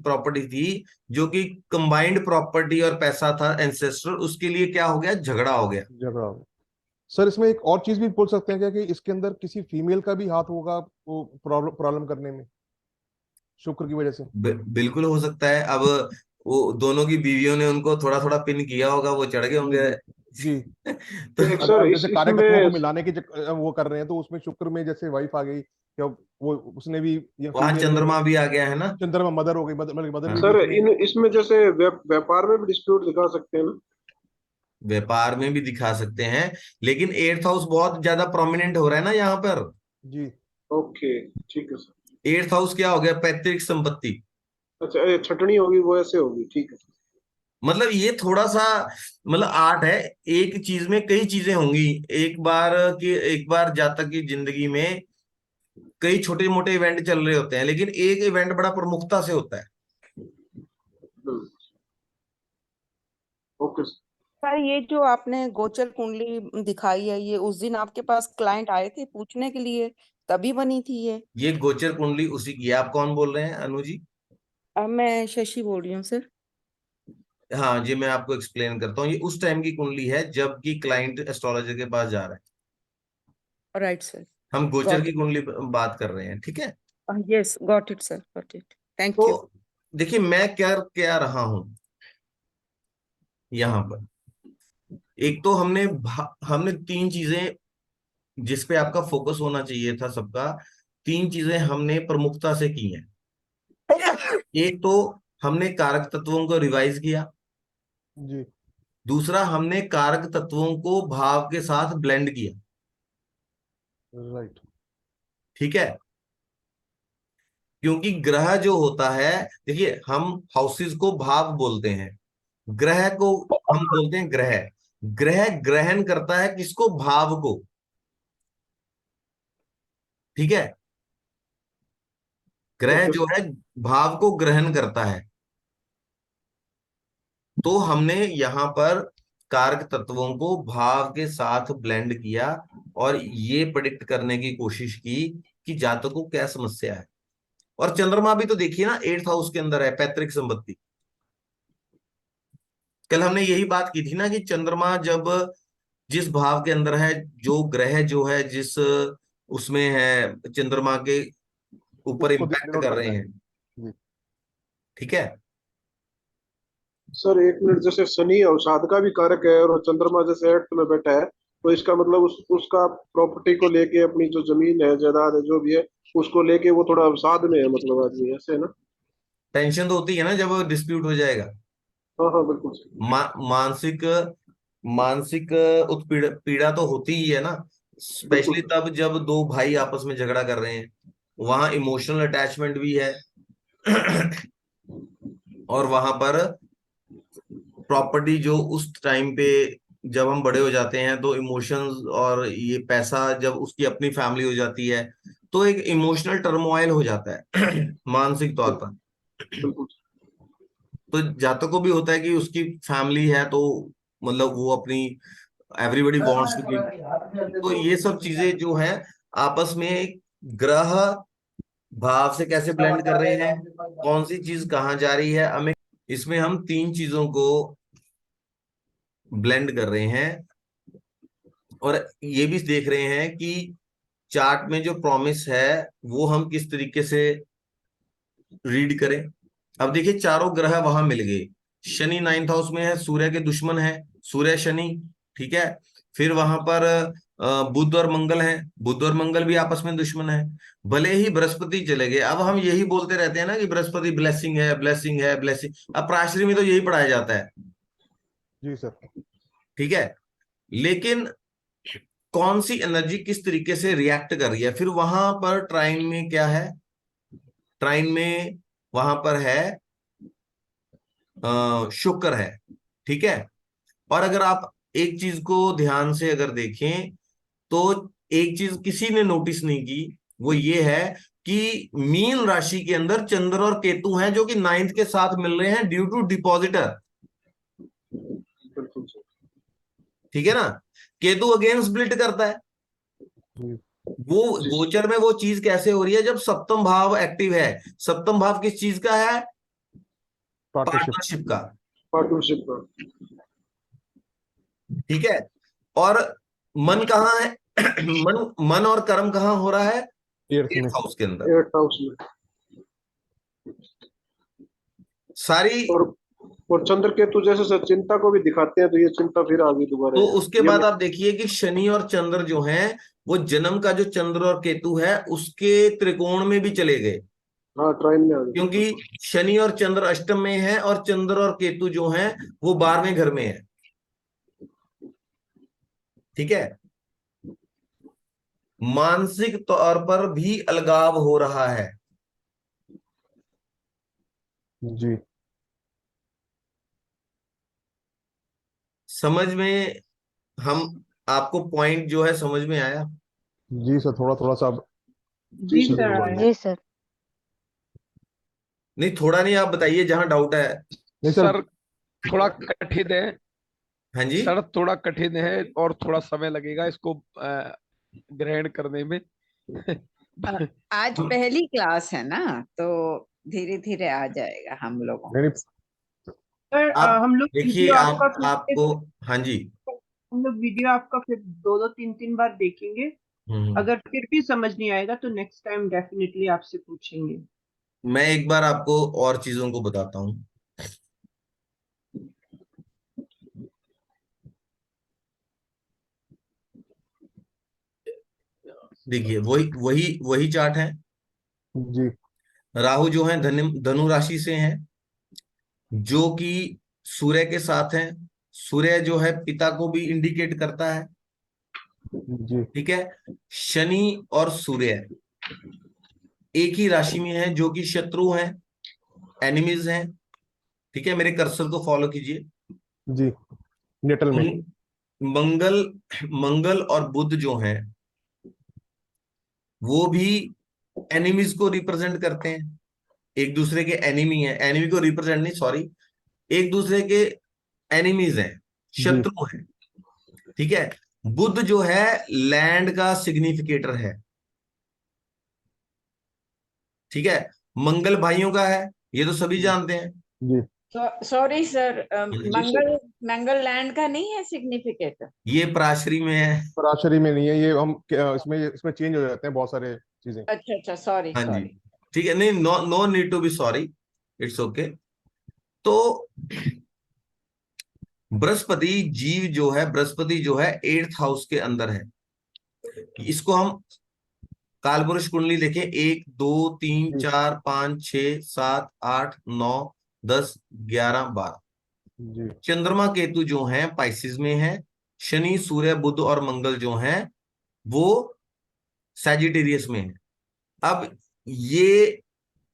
प्रॉपर्टी थी, जो कि कंबाइंड प्रॉपर्टी और पैसा था एंसेस्टर, उसके लिए क्या हो गया? झगड़ा हो गया, झगड़ा हो गया। सर इसमें एक और चीज भी बोल सकते हैं क्या कि इसके अंदर किसी फीमेल का भी हाथ होगा वो प्रॉब्लम करने में, शुक्र की वजह से? बिल्कुल हो सकता है। अब वो दोनों की बीवियों ने उनको थोड़ा थोड़ा पिन किया होगा, वो चढ़ गए जी होंगे। जी जी। तो एक अब सर अब इस जैसे कार्य तत्वों को इसमें मिलाने की वो कर रहे हैं, तो उसमें शुक्र में जैसे वाइफ आ गई, या वो उसने भी, या वहां फीमेल ने भी, चंद्रमा भी आ गया है ना। चंद्रमा मदर हो गई, मदर मदर भी हाँ, सर बीच में। इन इसमें जैसे व्यापार में भी डिस्प्यूट दिखा सकते हैं ना? व्यापार में भी दिखा सकते हैं, लेकिन एट्थ हाउस बहुत ज्यादा प्रोमिनेंट हो रहा है ना यहाँ पर। जी ओके, ठीक है सर। एट्थ हाउस क्या हो गया? पैतृक संपत्ति। अच्छा, ये छटनी होगी वो ऐसे होगी, ठीक है। मतलब ये थोड़ा सा, मतलब आर्ट है। एक चीज में कई चीजें होंगी। एक बार जातक की जिंदगी में कई छोटे मोटे इवेंट चल रहे होते हैं, लेकिन एक इवेंट बड़ा प्रमुखता से होता है। Okay sir. सर ये जो आपने गोचर कुंडली दिखाई है, ये उस दिन आपके पास क्लाइंट आए थे पूछने के लिए, तभी बनी थी ये? ये गोचर कुंडली उसी की है। आप कौन बोल रहे हैं अनु जी? अब मैं शशि बोल रही हूँ सर। हाँ जी, मैं आपको एक्सप्लेन करता हूँ। ये उस टाइम की कुंडली है जबकि क्लाइंट एस्ट्रोलॉजर के पास जा रहा है। Right sir. हम गोचर गॉट की कुंडली बात कर रहे हैं, ठीक है। It. Yes, got it sir, got it. Thank you. तो देखिए मैं क्या क्या रहा हूं यहाँ पर। एक तो हमने तीन चीजें जिस पे आपका फोकस होना चाहिए था सबका, तीन चीजें हमने प्रमुखता से की हैं। एक तो हमने कारक तत्वों को रिवाइज किया। जी। दूसरा, हमने कारक तत्वों को भाव के साथ ब्लेंड किया। राइट। ठीक है। क्योंकि ग्रह जो होता है, देखिए हम हाउसेस को भाव बोलते हैं, ग्रह को हम बोलते हैं ग्रह। ग्रह ग्रहण करता है किसको? भाव को। ठीक है। ग्रह ओके जो है भाव को ग्रहण करता है। तो हमने यहाँ पर कारक तत्वों को भाव के साथ ब्लेंड किया और ये प्रिडिक्ट करने की कोशिश की कि जातक को क्या समस्या है। और चंद्रमा भी तो देखिए ना, एट्थ हाउस के अंदर है, पैतृक संपत्ति। कल हमने यही बात की थी ना कि चंद्रमा जब जिस भाव के अंदर है, जो ग्रह जो है जिस उसमें है, चंद्रमा के ऊपर उसको इम्पैक्ट डिनोट कर रहे करता है। हैं। जी। ठीक है। सर एक मिनट, जैसे शनि अवसाद का भी कारक है और चंद्रमा जैसे एट्थ में बैठा है, तो इसका मतलब उसका प्रॉपर्टी को लेके, अपनी जो जमीन है जायदाद है जो भी है, उसको लेके वो थोड़ा अवसाद में है, मतलब आदमी ऐसे है ना? टेंशन तो होती है ना जब डिस्प्यूट हो जाएगा। हाँ हाँ, बिल्कुल सही। मानसिक मानसिक उत्पीड़ पीड़ा तो होती ही है ना। बिल्कुल स्पेशली सर। तब जब दो भाई आपस में झगड़ा कर रहे हैं, वहां इमोशनल अटैचमेंट भी है। और वहां पर प्रॉपर्टी जो उस टाइम पे, जब हम बड़े हो जाते हैं तो इमोशंस और ये पैसा जब उसकी अपनी फैमिली हो जाती है, तो एक इमोशनल टर्मोइल हो जाता है मानसिक तौर पर। बिल्कुल। तो जातकों को भी होता है कि उसकी फैमिली है, तो मतलब वो अपनी एवरीबॉडी वांट्स टू गिव। तो ये सब चीजें जो है आपस में ग्रह भाव से कैसे ब्लेंड कर रहे हैं, कौन सी चीज कहाँ जा रही है हमें, इसमें हम तीन चीजों को ब्लेंड कर रहे हैं। और ये भी देख रहे हैं कि चार्ट में जो प्रॉमिस है वो हम किस तरीके से रीड करें। अब देखिए चारों ग्रह वहां मिल गए। शनि नाइन्थ हाउस में है, सूर्य के दुश्मन है, सूर्य शनि। ठीक है। फिर वहां पर बुध और मंगल है, बुध और मंगल भी आपस में दुश्मन है। भले ही बृहस्पति चले गए। अब हम यही बोलते रहते हैं ना कि बृहस्पति ब्लेसिंग है, ब्लेसिंग है, ब्लेसिंग। अब प्राश्री में तो यही पढ़ाया जाता है। जी सर। ठीक है। लेकिन कौन सी एनर्जी किस तरीके से रिएक्ट कर रही है, फिर वहां पर ट्राइन में क्या है? ट्राइन में वहां पर है शुक्र है। ठीक है। और अगर आप एक चीज को ध्यान से अगर देखें, तो एक चीज किसी ने नोटिस नहीं की, वो ये है कि मीन राशि के अंदर चंद्र और केतु हैं जो कि नाइन्थ के साथ मिल रहे हैं ड्यू टू डिपॉजिटर। बिल्कुल सर। ठीक है ना। केतु अगेन स्प्लिट करता है। जी। वो जी सर। गोचर में वो चीज कैसे हो रही है जब सप्तम भाव एक्टिव है। सप्तम भाव किस चीज का है? पार्टनरशिप। पार्टनरशिप का। पार्टनरशिप का। ठीक है। और मन कहाँ है? मन मन और कर्म कहाँ हो रहा है? 8th में। 8th हाउस के अंदर। 8th हाउस में। सारी और चंद्र केतु जैसे सर चिंता को भी दिखाते हैं, तो ये चिंता फिर आ गई दोबारा। तो उसके ये बाद आप देखिए कि शनि और चंद्र जो हैं, वो जन्म का जो चंद्र और केतु है उसके त्रिकोण में भी चले गए, हाँ ट्राइन में आ गई। क्योंकि शनि और चंद्र अष्टम में है और चंद्र और केतु जो हैं वो 12वें घर में है। ठीक है, मानसिक तौर पर भी अलगाव हो रहा है। जी समझ में, हम आपको पॉइंट जो है समझ में आया? जी सर, थोड़ा थोड़ा सा अब जी ठीक सर हुआ आया। है। जी सर। नहीं, थोड़ा नहीं, आप बताइए जहां डाउट है। नहीं सर, सर थोड़ा कठिन है, हाँ जी। सर थोड़ा कठिन है और थोड़ा समय लगेगा इसको ग्रहण करने में। आज पहली क्लास है ना, तो धीरे धीरे आ जाएगा हम लोगों नहीं को। सर आप हम लोग देखिए, वीडियो आपका फिर आपको, हाँ जी। हम लोग वीडियो आपका फिर 2-2 3-3 बार देखेंगे। अगर फिर भी समझ नहीं आएगा तो नेक्स्ट टाइम डेफिनेटली आपसे पूछेंगे। मैं एक बार आपको और चीजों को बताता हूं। देखिए, वही वही वही चार्ट है। जी राहु जो है धनु राशि से हैं, जो कि सूर्य के साथ हैं। सूर्य जो है पिता को भी इंडिकेट करता है। जी ठीक है, शनि और सूर्य एक ही राशि में है, जो कि शत्रु हैं, एनिमीज हैं। ठीक है, मेरे कर्सर को फॉलो कीजिए। जी नेटल में। मंगल मंगल और बुध जो हैं वो भी एनिमीज को रिप्रेजेंट करते हैं। एक दूसरे के एनिमी है, एनिमी को रिप्रेजेंट नहीं, सॉरी, एक दूसरे के एनिमीज हैं, जी शत्रु हैं। ठीक है, बुध जो है लैंड का सिग्निफिकेटर है। ठीक है, मंगल भाइयों का है, ये तो सभी जानते हैं। जी सॉरी सर, जी, मंगल मंगल लैंड का नहीं है सिग्निफिकेट। ये पराशरी में है। पराशरी में नहीं है ये, हम इसमें चेंज हो जाते हैं बहुत सारे चीजें। अच्छा अच्छा, सॉरी हाँ जी, सॉरी। ठीक है, नहीं, no no need to be sorry, it's okay. तो बृहस्पति जो है 8th हाउस के अंदर है। इसको हम कालपुरुष कुंडली देखें, 1 2 3 4 5 6 7 8 9 10 11 12। जी चंद्रमा केतु जो हैं पाइसिस में है। शनि सूर्य बुध और मंगल जो हैं वो सैजिटेरियस में है। अब ये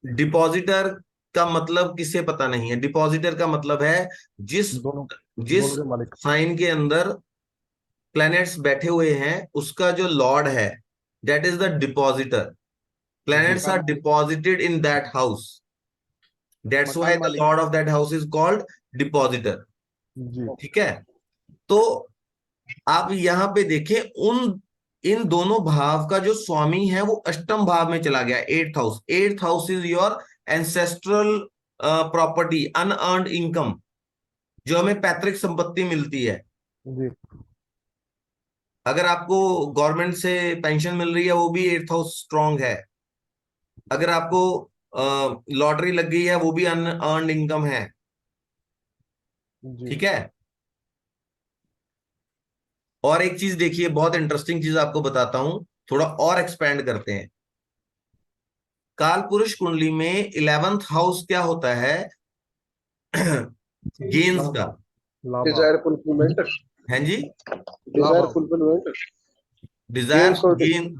डिपॉजिटर का मतलब किसे पता नहीं है? डिपॉजिटर का मतलब है जिस दोनों जिस दोनों के मालिक। साइन के अंदर प्लैनेट्स बैठे हुए हैं उसका जो लॉर्ड है, दैट इज द डिपॉजिटर। जी planets are deposited in that house, that's why मकान द मालिक। Lord of that house is called depositor. जी ठीक है, तो आप यहां पे देखें, उन इन दोनों भाव का जो स्वामी है वो अष्टम भाव में चला गया, 8th house. 8th house is your ancestral property, unearned income, जो हमें पैतृक संपत्ति मिलती है। जी अगर आपको गवर्नमेंट से पेंशन मिल रही है वो भी 8th हाउस स्ट्रांग है। अगर आपको लॉटरी लग गई है वो भी अनअर्न्ड इनकम है। जी ठीक है, और एक चीज देखिए, बहुत इंटरेस्टिंग चीज आपको बताता हूं, थोड़ा और एक्सपेंड करते हैं। काल पुरुष कुंडली में 11th हाउस क्या होता है? गेन्स का। लाभ। Desire fulfilment. है जी, डिजायर फुलफिलमेंट। डिजायर गेन्स को।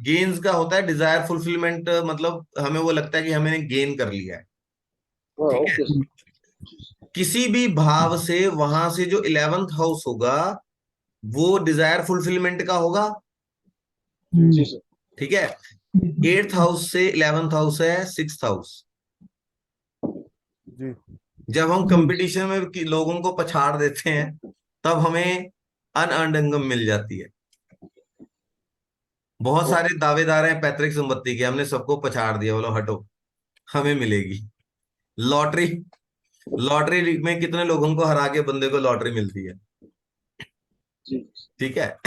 गेन्स का होता है डिजायर फुलफिलमेंट, मतलब हमें वो लगता है कि हमने गेन कर लिया है। हाँ ठीक है, ओके सर। किसी भी भाव से वहां से जो 11th हाउस होगा वो डिजायर फुलफिलमेंट का होगा। जी सर। ठीक है, 8th हाउस से 11th हाउस है 6th हाउस। जी जब हम कंपटीशन में लोगों को पछाड़ देते हैं तब हमें अनअर्न्ड इनकम मिल जाती है। बहुत सारे दावेदार हैं पैतृक संपत्ति के, हमने सबको पछाड़ दिया, बोलो हटो, हमें मिलेगी। लॉटरी लॉटरी में कितने लोगों को हरा के बंदे को लॉटरी मिलती है। जी। ठीक है,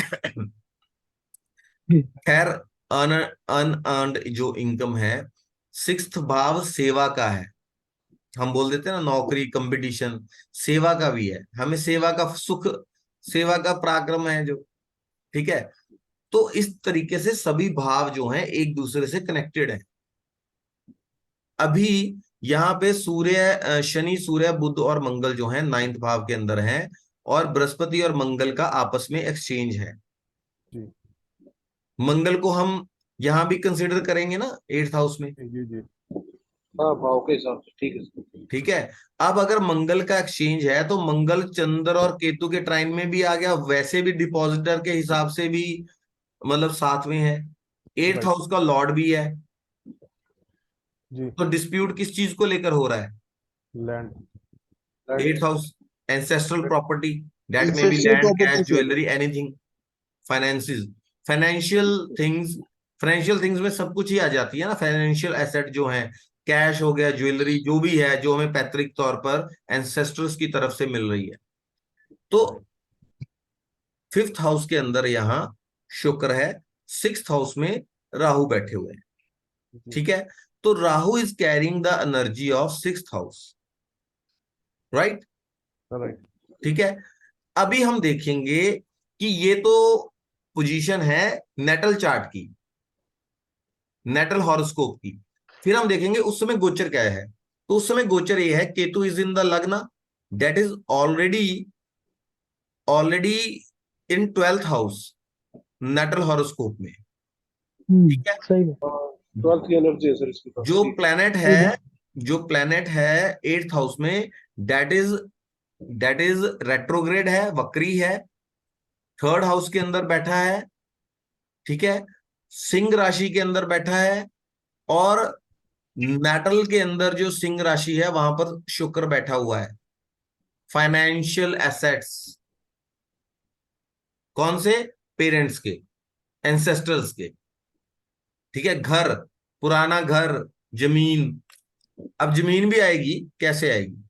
खैर अनअर्न्ड जो इनकम है, सिक्स्थ भाव सेवा का है। हम बोल देते हैं ना, नौकरी, कंपटीशन, सेवा का भी है। हमें सेवा का सुख, सेवा का पराक्रम है जो, ठीक है। तो इस तरीके से सभी भाव जो हैं एक दूसरे से कनेक्टेड है। अभी यहाँ पे शनि, सूर्य, बुध और मंगल जो है नाइन्थ भाव के अंदर हैं, और बृहस्पति और मंगल का आपस में एक्सचेंज है। जी मंगल को हम यहाँ भी कंसिडर करेंगे ना, एट्थ हाउस में, जी जी। हाँ, भाव के हिसाब से, ठीक है। ठीक है। अब अगर मंगल का एक्सचेंज है तो मंगल चंद्र और केतु के ट्राइन में भी आ गया, वैसे भी डिपॉजिटर के हिसाब से भी मतलब साथ में है, एट्थ राइट। हाउस का लॉर्ड भी है। जी। तो डिस्प्यूट किस चीज को लेकर हो रहा है? Land. Eighth house, ancestral property, that may be Ancestral land, cash, properties है। Jewellery, anything, finances, financial things. Financial things में सब कुछ ही आ जाती है ना, फाइनेंशियल एसेट जो है, कैश हो गया, ज्वेलरी, जो भी है, जो हमें पैतृक तौर पर एंसेस्टर्स की तरफ से मिल रही है। तो फिफ्थ हाउस के अंदर यहाँ शुक्र है, सिक्स्थ हाउस में राहु बैठे हुए हैं, ठीक है। तो Rahu is carrying the energy of sixth house, right, right. ठीक है। अभी हम देखेंगे कि ये तो पोजीशन है नेटल चार्ट की, नेटल हॉरोस्कोप की। फिर हम देखेंगे उस समय गोचर क्या है। तो उस समय गोचर ये है, Ketu is in the lagna, that is already already in 12th house natal horoscope में, ठीक है। सही है। 12th की एनर्जी है सर इसके पास, जो ठीक प्लेनेट है, जो प्लेनेट है 8th हाउस में, दैट इज रेट्रोग्रेड है, वक्री है, थर्ड हाउस के अंदर बैठा है, ठीक है। सिंह राशि के अंदर बैठा है, और नाटल के अंदर जो सिंह राशि है वहां पर शुक्र बैठा हुआ है। फाइनेंशियल एसेट्स कौन से? पेरेंट्स के, एंसेस्टर्स के, ठीक है। घर, पुराना घर, जमीन। अब जमीन भी आएगी, कैसे आएगी?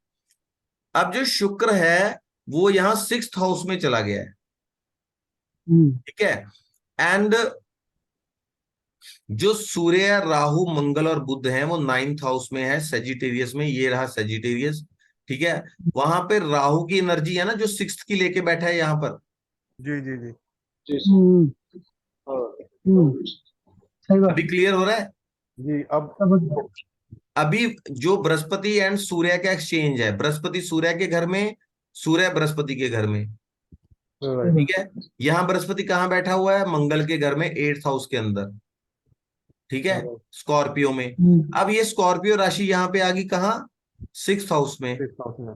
अब जो शुक्र है वो यहां सिक्स्थ हाउस में चला गया है, ठीक है। एंड जो सूर्य, राहु, मंगल और बुध हैं वो नाइन्थ हाउस में है, सेजिटेरियस में। ये रहा सेजिटेरियस, ठीक है। वहां पे राहु की एनर्जी है ना, जो सिक्स्थ की लेके बैठा है यहाँ पर। जी जी जी। जी सर। हाँ, सही बात अभी क्लियर हो रहा है? जी अब समझ गया। अभी जो बृहस्पति एंड सूर्य का एक्सचेंज है, बृहस्पति सूर्य के घर में, सूर्य बृहस्पति के घर में, राइट। ठीक है। यहां बृहस्पति कहाँ बैठा हुआ है? मंगल के घर में, एट्थ हाउस के अंदर, ठीक है, स्कॉर्पियो में। अब ये स्कॉर्पियो राशि यहाँ पे आ गई कहाँ? सिक्स्थ हाउस में। सिक्स हाउस में।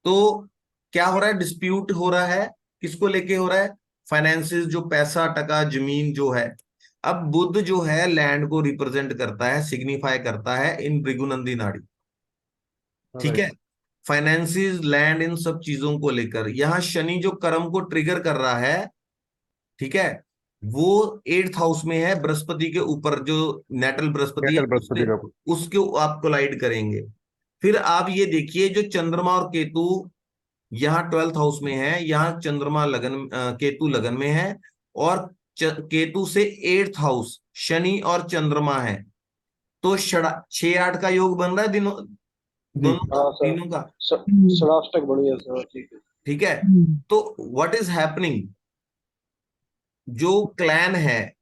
तो क्या हो रहा है? डिस्प्यूट हो रहा है। किसको लेके हो रहा है? फाइनेंसिस, जो पैसा, टका, जमीन जो है। अब बुध जो है लैंड को रिप्रेजेंट करता है, सिग्निफाई करता है इन भृगुनंदी नाड़ी, ठीक है। राइट। फाइनेंसिस, लैंड, इन सब चीजों को लेकर यहाँ शनि जो कर्म को ट्रिगर कर रहा है, ठीक है, वो एट्थ हाउस में है, बृहस्पति के ऊपर, जो नेटल बृहस्पति है मेटल बृहस्पति उससे, का। उसके आप कोलाइड करेंगे। फिर आप ये देखिए, जो चंद्रमा और केतु यहाँ 12th हाउस में है, यहाँ चंद्रमा लगन, केतु लगन में है, और केतु से 8th हाउस शनि और चंद्रमा है। तो 6-8 का योग बन रहा है दिनों, जी। दोनों का, हाँ सर, तीनों का, षडाष्टक बढ़िया सर, ठीक है। ठीक है। तो व्हाट इज हैपनिंग, जो क्लैन है,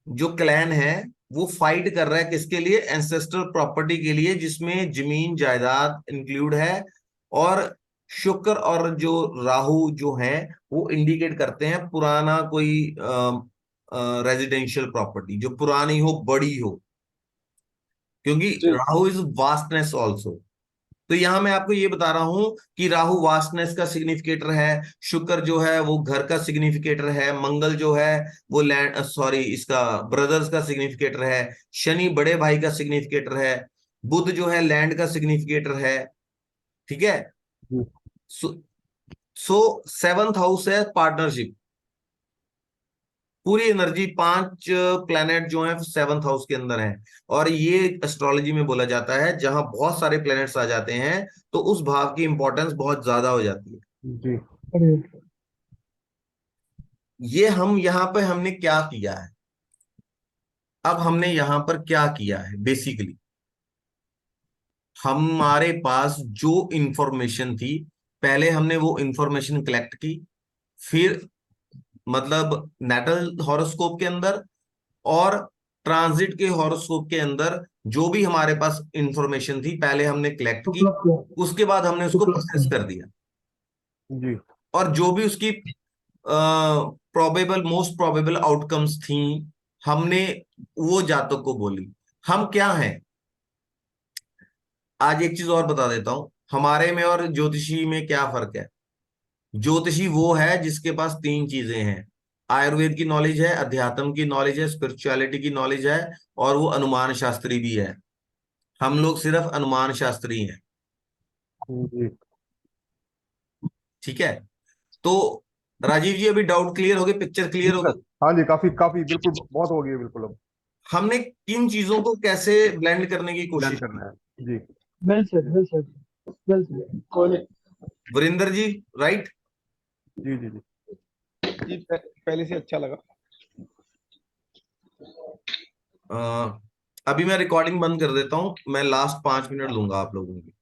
जो क्लैन है वो फाइट कर रहा है किसके लिए? एंसेस्ट्रल प्रॉपर्टी के लिए, जिसमें जमीन जायदाद इंक्लूड है। और शुक्र और जो राहु जो है वो इंडिकेट करते हैं पुराना कोई रेजिडेंशियल प्रॉपर्टी, जो पुरानी हो, बड़ी हो, क्योंकि जी राहु इज वास्टनेस ऑल्सो। तो यहां मैं आपको ये बता रहा हूं कि राहु वास्टनेस का सिग्निफिकेटर है, शुक्र जो है वो घर का सिग्निफिकेटर है, मंगल जो है वो लैंड, सॉरी, इसका ब्रदर्स का सिग्निफिकेटर है, शनि बड़े भाई का सिग्निफिकेटर है, बुध जो है लैंड का सिग्निफिकेटर है, ठीक है। जी। सो सेवंथ हाउस है पार्टनरशिप। पूरी एनर्जी, 5 प्लैनेट जो हैं सेवंथ हाउस के अंदर हैं। और ये एस्ट्रोलॉजी में बोला जाता है, जहां बहुत सारे प्लैनेट्स आ जाते हैं तो उस भाव की इंपॉर्टेंस बहुत ज्यादा हो जाती है। जी। ये हम यहाँ पे हमने क्या किया है, अब हमने यहां पर क्या किया है, बेसिकली हमारे पास जो इंफॉर्मेशन थी, पहले हमने वो इंफॉर्मेशन कलेक्ट की, फिर मतलब नेटल हॉरोस्कोप के अंदर और ट्रांजिट के हॉरोस्कोप के अंदर जो भी हमारे पास इंफॉर्मेशन थी पहले हमने कलेक्ट की, उसके बाद हमने उसको प्रोसेस कर दिया, जी और जो भी उसकी प्रोबेबल मोस्ट प्रोबेबल आउटकम्स थी हमने वो जातक को बोली। हम क्या हैं, आज एक चीज और बता देता हूं, हमारे में और ज्योतिषी में क्या फर्क है। ज्योतिषी वो है जिसके पास तीन चीजें हैं, आयुर्वेद की नॉलेज है, अध्यात्म की नॉलेज है, स्पिरिचुअलिटी की नॉलेज है, और वो अनुमान शास्त्री भी है। हम लोग सिर्फ अनुमान शास्त्री हैं। जी ठीक है, तो राजीव जी अभी डाउट क्लियर हो गए, पिक्चर जी क्लियर हो सर। गई। हाँ जी, काफी काफी बिल्कुल बहुत हो गई है बिल्कुल। अब हमने किन चीजों को कैसे ब्लेंड करने की प्लान कोशिश की। करना है। जी well sir, well sir, well sir. Varinder ji, right. जी जी जी जी पहले से अच्छा लगा। अभी मैं रिकॉर्डिंग बंद कर देता हूं, मैं लास्ट 5 मिनट लूंगा आप लोगों की।